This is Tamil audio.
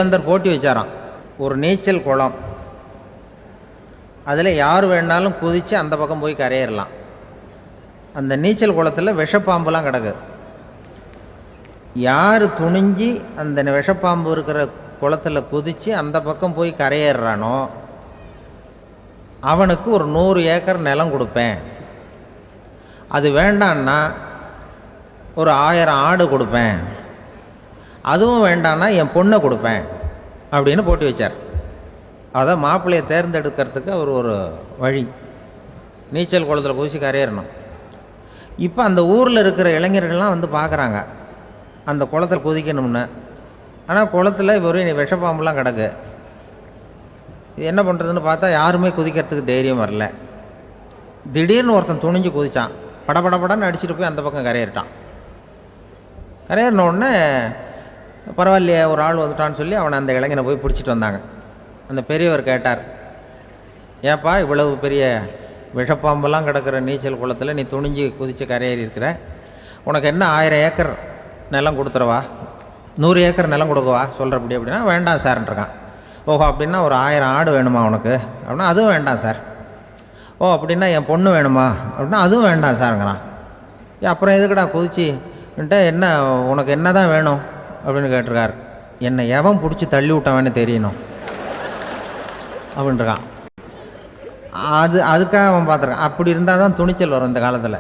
அந்த போட்டி வச்சாராம், ஒரு நீச்சல் குளம், அதில் யார் வேணாலும் குதித்து அந்த பக்கம் போய் கரையிடலாம். அந்த நீச்சல் குளத்தில் விஷப்பாம்புலாம் கிடக்கு. யார் துணிஞ்சி அந்த விஷப்பாம்பு இருக்கிற குளத்தில் குதித்து அந்த பக்கம் போய் கரையேறானோ அவனுக்கு ஒரு 100 ஏக்கர் நிலம் கொடுப்பேன். அது வேண்டான்னா ஒரு 1000 ஆடு கொடுப்பேன். அதுவும் வேண்டான்னா என் பொண்ணை கொடுப்பேன் அப்படின்னு போட்டி வச்சார். அதான் மாப்பிள்ளையை தேர்ந்தெடுக்கிறதுக்கு அவர் ஒரு வழி, நீச்சல் குளத்தில் குதித்து கரையேறணும். இப்போ அந்த ஊரில் இருக்கிற இளைஞர்கள்லாம் வந்து பார்க்குறாங்க அந்த குளத்தில் குதிக்கணும்னு. ஆனால் குளத்தில் ஒரு விஷப்பாம்புலாம் கிடக்கு. இது என்ன பண்ணுறதுன்னு பார்த்தா யாருமே குதிக்கிறதுக்கு தைரியம் வரல. திடீர்னு ஒருத்தன் துணிஞ்சு குதித்தான், படபடப்படன்னு அடிச்சுட்டு போய் அந்த பக்கம் கரையேறிட்டான். கரையேறின உடனே பரவாயில்லையே ஒரு ஆள் வந்துட்டான்னு சொல்லி அவனை அந்த இளைஞனை போய் பிடிச்சிட்டு வந்தாங்க. அந்த பெரியவர் கேட்டார், ஏப்பா இவ்வளவு பெரிய விஷப்பாம்பெல்லாம் கிடக்கிற நீச்சல் குளத்தில் நீ துணிஞ்சு குதித்து கரையேறி இருக்கிற, உனக்கு என்ன 1000 ஏக்கர் நிலம் கொடுத்துருவா, 100 ஏக்கர் நிலம் கொடுக்கவா சொல்கிறப்படி அப்படின்னா வேண்டாம் சார்ன்றான். ஓஹோ அப்படின்னா ஒரு 1000 ஆடு வேணுமா உனக்கு அப்படின்னா அதுவும் வேண்டாம் சார். ஓ அப்படின்னா என் பொண்ணு வேணுமா அப்படின்னா அதுவும் வேண்டாம் சாருங்கிறான். அப்புறம் எதுக்குடா குதிச்சுன்ட்டு என்ன உனக்கு என்ன தான் வேணும் அப்படின்னு கேட்டிருக்கார். என்னை எவன் பிடிச்சி தள்ளி விட்டவன்னு தெரியணும் அப்படின்ட்டுருக்கான். அதுக்காக அவன் பார்த்துருக்கான். அப்படி இருந்தால் தான் துணிச்சல் வரும் இந்த காலத்தில்.